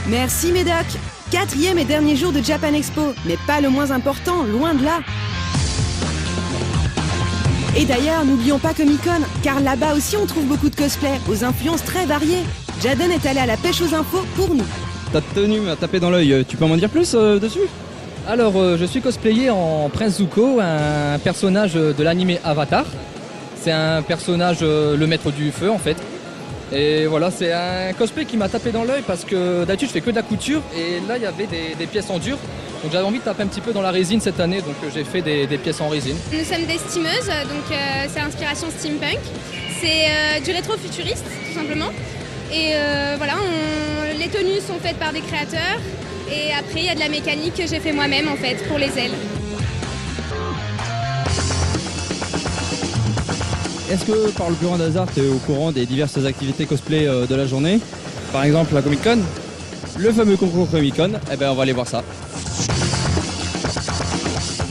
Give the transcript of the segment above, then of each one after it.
Merci Médoc. 4e et dernier jour de Japan Expo, mais pas le moins important, loin de là. Et d'ailleurs, n'oublions pas Comic-Con, car là-bas aussi on trouve beaucoup de cosplays, aux influences très variées. Jaden est allé à la pêche aux infos pour nous. Ta tenue m'a tapé dans l'œil, tu peux m'en dire plus dessus? Alors, je suis cosplayé en Prince Zuko, un personnage de l'anime Avatar. C'est un personnage, le maître du feu en fait. Et voilà, c'est un cosplay qui m'a tapé dans l'œil parce que d'habitude je fais que de la couture et là il y avait des pièces en dur. Donc j'avais envie de taper un petit peu dans la résine cette année, donc j'ai fait des pièces en résine. Nous sommes des steameuses, donc c'est inspiration steampunk. C'est du rétro-futuriste tout simplement. Et voilà, les tenues sont faites par des créateurs. Et après il y a de la mécanique que j'ai fait moi-même en fait pour les ailes. Est-ce que par le plus grand hasard tu es au courant des diverses activités cosplay de la journée? Par exemple la Comic Con, le fameux concours Comic Con, eh ben on va aller voir ça.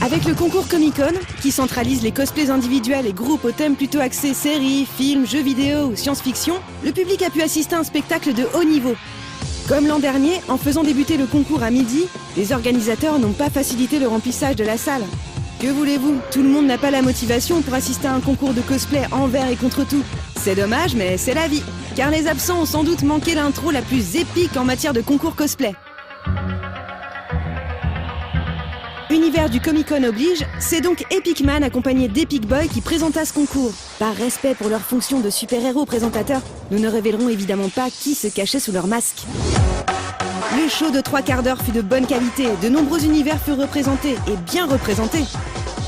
Avec le concours Comic-Con, qui centralise les cosplays individuels et groupes au thème plutôt axé séries, films, jeux vidéo ou science-fiction, le public a pu assister à un spectacle de haut niveau. Comme l'an dernier, en faisant débuter le concours à midi, les organisateurs n'ont pas facilité le remplissage de la salle. Que voulez-vous, tout le monde n'a pas la motivation pour assister à un concours de cosplay envers et contre tout. C'est dommage, mais c'est la vie, car les absents ont sans doute manqué l'intro la plus épique en matière de concours cosplay. Univers du Comic-Con oblige, c'est donc Epic Man accompagné d'Epic Boy qui présenta ce concours. Par respect pour leur fonction de super-héros présentateurs, nous ne révélerons évidemment pas qui se cachait sous leur masque. Le show de 3/4 d'heure fut de bonne qualité, de nombreux univers furent représentés, et bien représentés.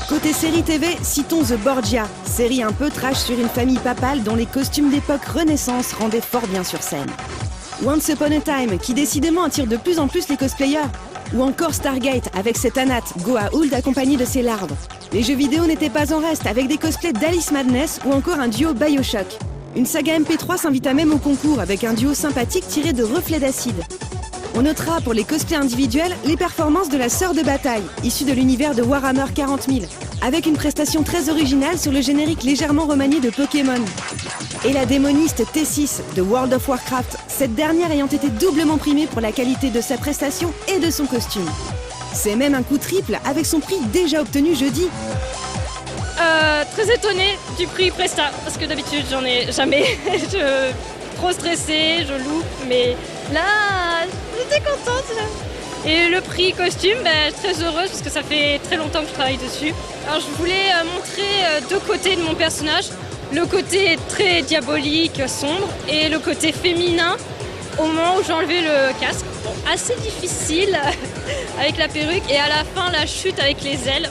Côté série TV, citons The Borgia, série un peu trash sur une famille papale dont les costumes d'époque Renaissance rendaient fort bien sur scène. Once Upon a Time, qui décidément attire de plus en plus les cosplayers. Ou encore Stargate, avec cette Anat, Goa'uld accompagnée de ses larves. Les jeux vidéo n'étaient pas en reste, avec des cosplays d'Alice Madness ou encore un duo Bioshock. Une saga MP3 s'invita même au concours, avec un duo sympathique tiré de Reflets d'acide. On notera pour les cosplays individuels les performances de la Sœur de Bataille, issue de l'univers de Warhammer 40 000, avec une prestation très originale sur le générique légèrement remanié de Pokémon. Et la démoniste T6 de World of Warcraft, cette dernière ayant été doublement primée pour la qualité de sa prestation et de son costume. C'est même un coup triple avec son prix déjà obtenu jeudi. Très étonnée du prix Presta, parce que d'habitude j'en ai jamais. Trop stressée, je loupe, mais là, j'étais contente. Et le prix costume, très heureuse parce que ça fait très longtemps que je travaille dessus. Alors je voulais montrer deux côtés de mon personnage. Le côté très diabolique, sombre, et le côté féminin au moment où j'ai enlevé le casque. Bon, assez difficile avec la perruque, et à la fin la chute avec les ailes.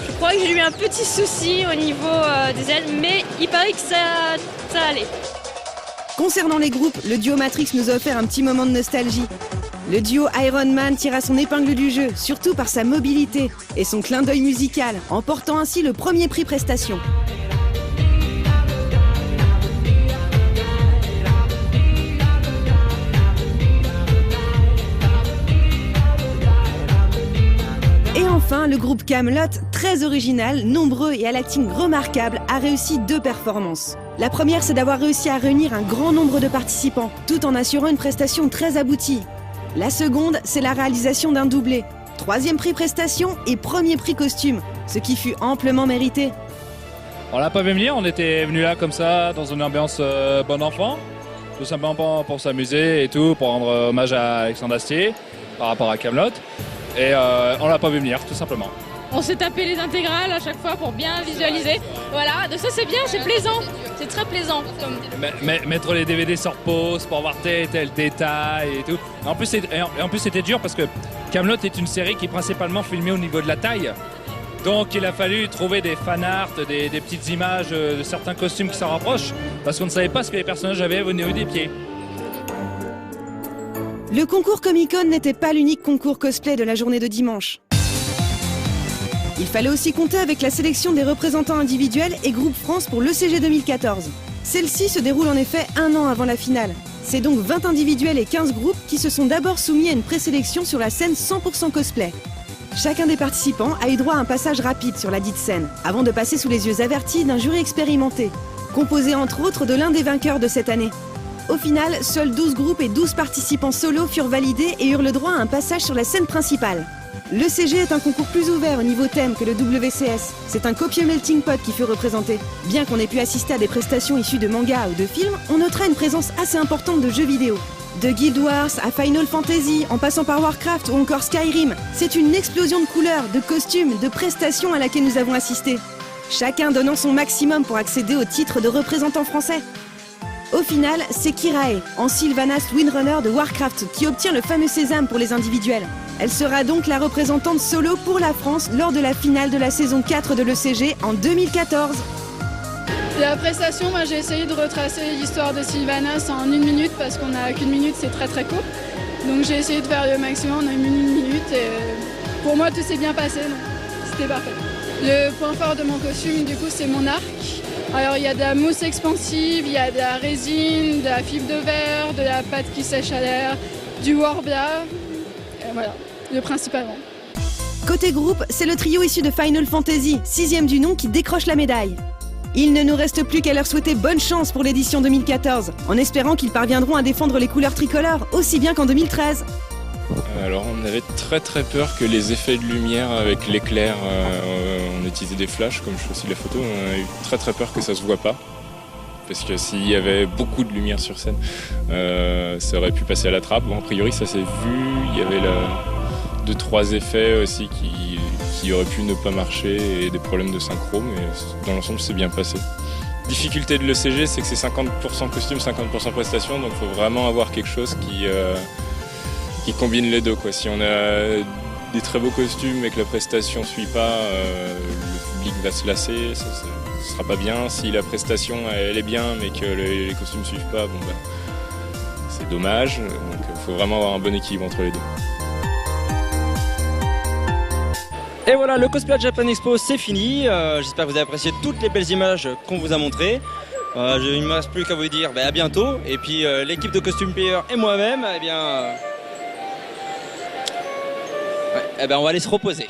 Je crois que j'ai eu un petit souci au niveau des ailes, mais il paraît que ça allait. Concernant les groupes, le duo Matrix nous a offert un petit moment de nostalgie. Le duo Iron Man tira son épingle du jeu, surtout par sa mobilité et son clin d'œil musical, emportant ainsi le premier prix prestation. Et enfin, le groupe Kaamelott, très original, nombreux et à l'acting remarquable, a réussi 2 performances. La première, c'est d'avoir réussi à réunir un grand nombre de participants, tout en assurant une prestation très aboutie. La seconde, c'est la réalisation d'un doublé. 3e prix prestation et 1er prix costume, ce qui fut amplement mérité. On l'a pas vu venir, on était venu là comme ça, dans une ambiance bon enfant, tout simplement pour s'amuser et tout, pour rendre hommage à Alexandre Astier par rapport à Kaamelott. Et on l'a pas vu venir, tout simplement. On s'est tapé les intégrales à chaque fois pour bien visualiser. Voilà, de ça c'est bien, c'est plaisant. C'est très plaisant. Mettre les DVD sur pause pour voir tel détail et tout. En plus c'était dur parce que Kaamelott est une série qui est principalement filmée au niveau de la taille. Donc il a fallu trouver des fanarts, des petites images de certains costumes qui s'en rapprochent, parce qu'on ne savait pas ce que les personnages avaient au niveau des pieds. Le concours Comic-Con n'était pas l'unique concours cosplay de la journée de dimanche. Il fallait aussi compter avec la sélection des représentants individuels et Groupe France pour l'ECG 2014. Celle-ci se déroule en effet 1 an avant la finale. C'est donc 20 individuels et 15 groupes qui se sont d'abord soumis à une présélection sur la scène 100% cosplay. Chacun des participants a eu droit à un passage rapide sur la dite scène, avant de passer sous les yeux avertis d'un jury expérimenté, composé entre autres de l'un des vainqueurs de cette année. Au final, seuls 12 groupes et 12 participants solo furent validés et eurent le droit à un passage sur la scène principale. Le CG est un concours plus ouvert au niveau thème que le WCS. C'est un copieux melting pot qui fut représenté. Bien qu'on ait pu assister à des prestations issues de mangas ou de films, on notera une présence assez importante de jeux vidéo. De Guild Wars à Final Fantasy, en passant par Warcraft ou encore Skyrim, c'est une explosion de couleurs, de costumes, de prestations à laquelle nous avons assisté. Chacun donnant son maximum pour accéder au titre de représentant français. Au final, c'est Kirae, en Sylvanas Windrunner de Warcraft, qui obtient le fameux sésame pour les individuels. Elle sera donc la représentante solo pour la France lors de la finale de la saison 4 de l'ECG en 2014. La prestation, moi j'ai essayé de retracer l'histoire de Sylvanas en 1 minute parce qu'on n'a qu'1 minute, c'est très très court. Donc j'ai essayé de faire le maximum en 1 minute et pour moi tout s'est bien passé, donc c'était parfait. Le point fort de mon costume, du coup, c'est mon arc. Alors il y a de la mousse expansive, il y a de la résine, de la fibre de verre, de la pâte qui sèche à l'air, du Worbla, et voilà, le principalement. Côté groupe, c'est le trio issu de Final Fantasy, 6e du nom, qui décroche la médaille. Il ne nous reste plus qu'à leur souhaiter bonne chance pour l'édition 2014, en espérant qu'ils parviendront à défendre les couleurs tricolores aussi bien qu'en 2013. Alors on avait très peur que les effets de lumière avec l'éclair, on utilisait des flashs comme je fais aussi la photo, on a eu très peur que ça se voit pas. Parce que s'il y avait beaucoup de lumière sur scène, ça aurait pu passer à la trappe. Bon, a priori ça s'est vu, il y avait 2-3 effets aussi qui auraient pu ne pas marcher et des problèmes de synchro, mais dans l'ensemble c'est bien passé. Difficulté de l'ECG, c'est que c'est 50% costume, 50% prestation, donc il faut vraiment avoir quelque chose qui combine les deux, quoi. Si on a des très beaux costumes mais que la prestation ne suit pas, le public va se lasser, ça sera pas bien. Si la prestation elle est bien mais que les costumes ne suivent pas, bon, c'est dommage. Donc il faut vraiment avoir un bon équilibre entre les deux. Et voilà, le Cosplay Japan Expo c'est fini. J'espère que vous avez apprécié toutes les belles images qu'on vous a montrées. Il ne me reste plus qu'à vous dire à bientôt. Et puis l'équipe de Costume Player et moi-même, on va aller se reposer.